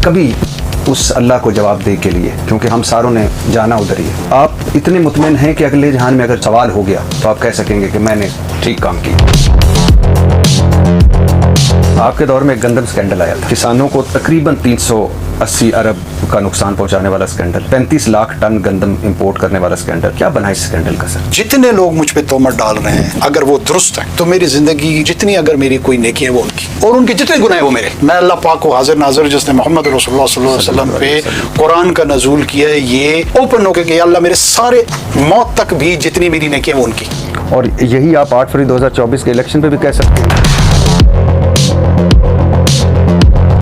कभी उस अल्लाह को जवाब दे के लिए, क्योंकि हम सारों ने जाना उधर ही है। आप इतने मुतमिन हैं कि अगले जहान में अगर सवाल हो गया तो आप कह सकेंगे कि मैंने ठीक काम किया। आपके दौर में एक गंदम स्कैंडल आया था, किसानों को तकरीबन 380 अरब का नुकसान पहुंचाने वाला स्कैंडल, 35 लाख टन गंदम इंपोर्ट करने वाला स्कैंडल। क्या बना इस स्कैंडल का सर? जितने लोग मुझ पे तोहमत डाल रहे हैं, अगर वो दुरुस्त है तो मेरी जिंदगी जितनी, अगर मेरी कोई नेकी है वो उनकी, और उनके जितने गुनाह है वो मेरे। मैं अल्लाह पाक को हाजिर नाजिर, जिसने मोहम्मद रसूलुल्लाह सल्लल्लाहु अलैहि वसल्लम पे कुरान का नज़ूल किया है, ये ओपन होकर कि अल्लाह मेरे सारे मौत तक भी जितनी मेरी नेकी है वो उनकी। और यही आप 8 फरवरी 2024 के इलेक्शन पे भी कह सकते हैं।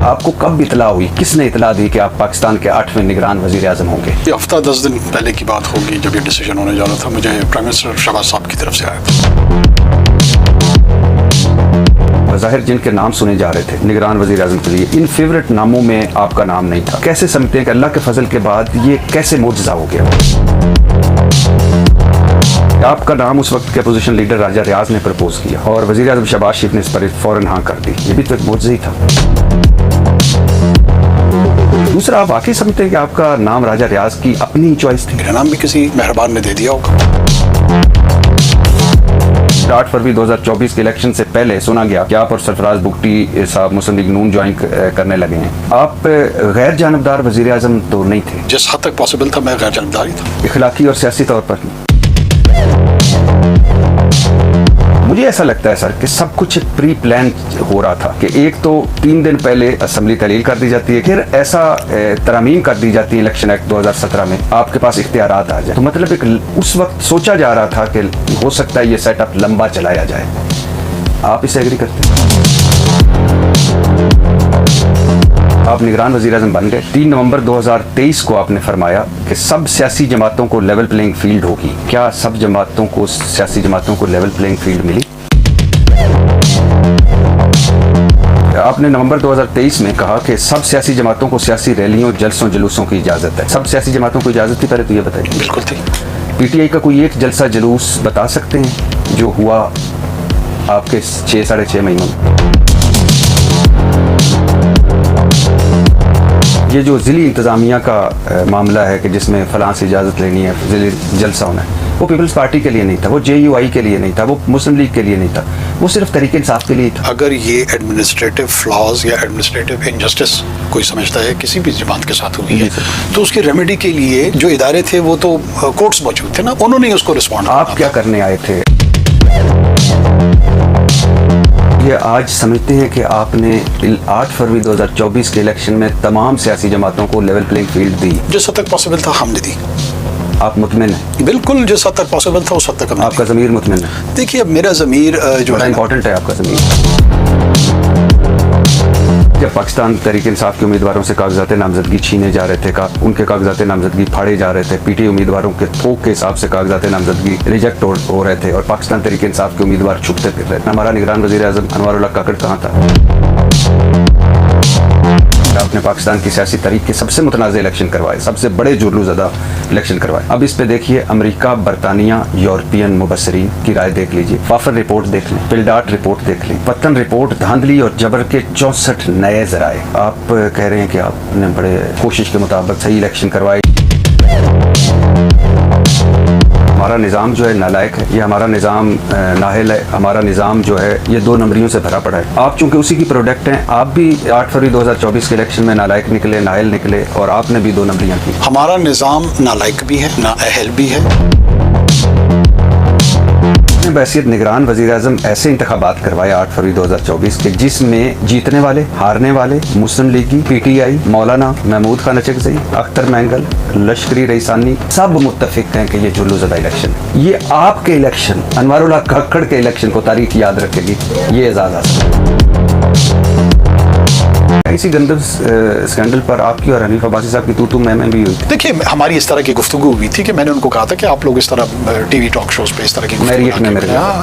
आपको कब इतला हुई, किसने इतला दी कि आप पाकिस्तान के 8वें निगरान वजीर आजम होंगे? ये हफ्ता 10 दिन पहले की बात होगी, जब ये डिसीजन होने जा रहा था, मुझे प्राइम मिनिस्टर शहबाज साहब की तरफ से आया था। ज़ाहिर जिनके नाम सुने जा रहे थे निगरान वजीर आजम के लिए, इन फेवरेट नामों में आपका नाम नहीं था। कैसे समझते हैं कि अल्लाह के फजल के बाद ये कैसे मोजज़ा हो गया? आपका नाम उस वक्त के अपोजिशन लीडर राजा रियाज ने प्रपोज किया और वजीर आजम शहबाज शरीफ ने इस पर फौरन हाँ कर दी। ये भी तो एक मोजज़ा ही था। दूसरा, आप वाकई समझते हैं कि आपका नाम राजा रियाज की अपनी चॉइस थी? मेरा नाम भी किसी मेहरबान ने दे दिया होगा। 8 फरवरी 2024 के इलेक्शन से पहले सुना गया कि आप और सरफराज बुगटी साहब मुस्लिम लीग नून ज्वाइन करने लगे हैं। आप गैर जानबदार वजीर आजम तो नहीं थे? जिस हद तक पॉसिबल था मैं गैर जानबदार ही था। इखलाकी और सियासी तौर पर मुझे ऐसा लगता है सर कि सब कुछ प्री प्लान हो रहा था कि एक तो 3 दिन पहले असेंबली तहलील कर दी जाती है, फिर ऐसा तरमीम कर दी जाती है इलेक्शन एक्ट 2017 में, आपके पास इख्तियारात आ जाए। तो मतलब एक उस वक्त सोचा जा रहा था कि हो सकता है ये सेटअप लंबा चलाया जाए। आप इसे एग्री करते हैं? आप निगरान वज़ीर आज़म बन गए। 3 नवंबर 2023 को आपने फरमाया कि सब सियासी जमातों को लेवल प्लेइंग फील्ड होगी। क्या सब सियासी जमातों को लेवल प्लेइंग फील्ड मिली? आपने नवंबर 2023 में कहा कि सब सियासी जमातों को सियासी रैलियों, जलसों, जुलूसों की इजाज़त है। सब सियासी जमातों को इजाज़त थी? पहले तो ये बताइए। बिल्कुल थी। पीटीआई का कोई एक जलसा जुलूस बता सकते हैं जो हुआ आपके 6-6.5 महीनों में? ये जो ज़िली इंतज़ामिया का मामला है कि जिसमें फ़लाँ से इजाज़त लेनी है, ज़िली जलसा होना है, वो पीपल्स पार्टी के लिए नहीं था, वो JUI के लिए नहीं था, वो मुस्लिम लीग के लिए नहीं था, वो सिर्फ तरीके इंसाफ के लिए था। अगर ये एडमिनिस्ट्रेटिव फ्लॉज या एडमिनिस्ट्रेटिव इनजस्टिस कोई समझता है किसी भी जमात के साथ हुई है, तो उसकी रेमेडी के लिए जो इदारे थे वो तो कोर्ट्स मौजूद थे ना, उन्होंने उसको रिस्पॉन्ड। आप क्या करने आए थे? ये आज समझते हैं कि आपने 8 फरवरी 2024 के इलेक्शन में तमाम सियासी जमातों को लेवल प्लेइंग फील्ड दी? जिस हद तक पॉसिबल था हमने दी। आप मुतमिन हैं? बिल्कुल, जिस हद तक पॉसिबल था उस हद तक हमने आपका ज़मीर मुतमिन है? देखिए, अब मेरा ज़मीर जो बड़ा है इंपॉर्टेंट है आपका ज़मीर। जब पाकिस्तान तहरीक इंसाफ के उम्मीदवारों से कागजात नामजदगी छीने जा रहे थे, उनके कागजात नामजदगी फाड़े जा रहे थे, पीटीआई उम्मीदवारों के थोक के हिसाब से कागजात नामजदगी रिजेक्ट हो रहे थे और पाकिस्तान तहरीक इंसाफ के उम्मीदवार छुपते फिर रहे थे, हमारा निगरान वज़ीर आज़म अनवारुल्लाह काकड़ कहाँ था? आपने पाकिस्तान की सियासी तारीख के सबसे मुतनाज़ इलेक्शन करवाए, सबसे बड़े जुर्लूज़दा इलेक्शन करवाए। अब इस पे देखिए, अमेरिका, बरतानिया, यूरोपियन मुबस्सरीन की राय देख लीजिए, फाफर रिपोर्ट देख लें, पिल्डाट रिपोर्ट देख लें, पत्तन रिपोर्ट, धांधली और जबर के 64 नए ज़राए। आप कह रहे हैं कि आपने बड़े कोशिश के मुताबिक सही इलेक्शन करवाए। हमारा निज़ाम जो है नालायक है, ये हमारा निज़ाम नाहिल है, हमारा निज़ाम जो है ये 2 नंबरियों से भरा पड़ा है। आप चूंकि उसी की प्रोडक्ट हैं, आप भी 8 फरवरी 2024 के इलेक्शन में नालायक निकले, नाहिल निकले और आपने भी 2 नंबरियाँ की। हमारा निज़ाम नालायक भी है, नाअहल भी है। बहसियत निगरान वज़ीर आज़म ऐसे इंतखाबात करवाए 8 फरवरी 2024 के जिसमें जीतने वाले, हारने वाले, मुस्लिम लीगी, पीटीआई, मौलाना महमूद खान अचकज़ई, अख्तर मैंगल, लश्करी रईसानी, सब मुत्तफिक हैं कि ये जुल्लूज़दा इलेक्शन, ये आपके इलेक्शन, अनवारुल्लाह काकड़ के इलेक्शन को तारीख याद रखेगी। ये एजाज़ हासिल इसी गंदम स्कैंडल पर आपकी और हनीफ अब्बासी साहब की तू मैं भी हुई थी। देखिए, हमारी इस तरह की गुफ्तगू हुई थी कि मैंने उनको कहा था कि आप लोग इस तरह टीवी टॉक शोज पे इस तरह की में मेरे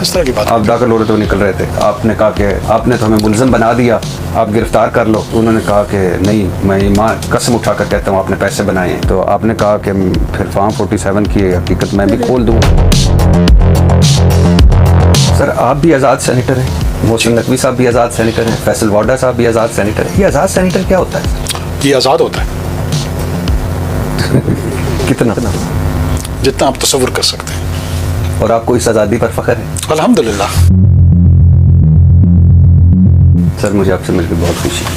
इस तरह की बात आप दाखिल हो रहे तो निकल रहे थे, आपने कहा कि आपने तो हमें मुलज़म बना दिया, आप गिरफ्तार कर लो। उन्होंने कहा कि नहीं, मैं माँ कसम उठा कर कहता हूँ आपने पैसे बनाए हैं। तो आपने कहा कि फिर फॉर्म 47 की हकीकत मैं भी खोल दूँ। सर, आप भी आज़ाद सेनेटर हैं, मोहसिन नकवी साहब भी आज़ाद सेनेटर हैं, फैसल वाडा साहब भी आज़ाद सेनेटर हैं। ये आज़ाद सेनेटर क्या होता है? ये आज़ाद होता है कितना जितना आप तसव्वुर कर सकते हैं। और आपको इस आज़ादी पर फख्र है? अल्हम्दुलिल्लाह। सर मुझे आपसे मिलकर बहुत खुशी है।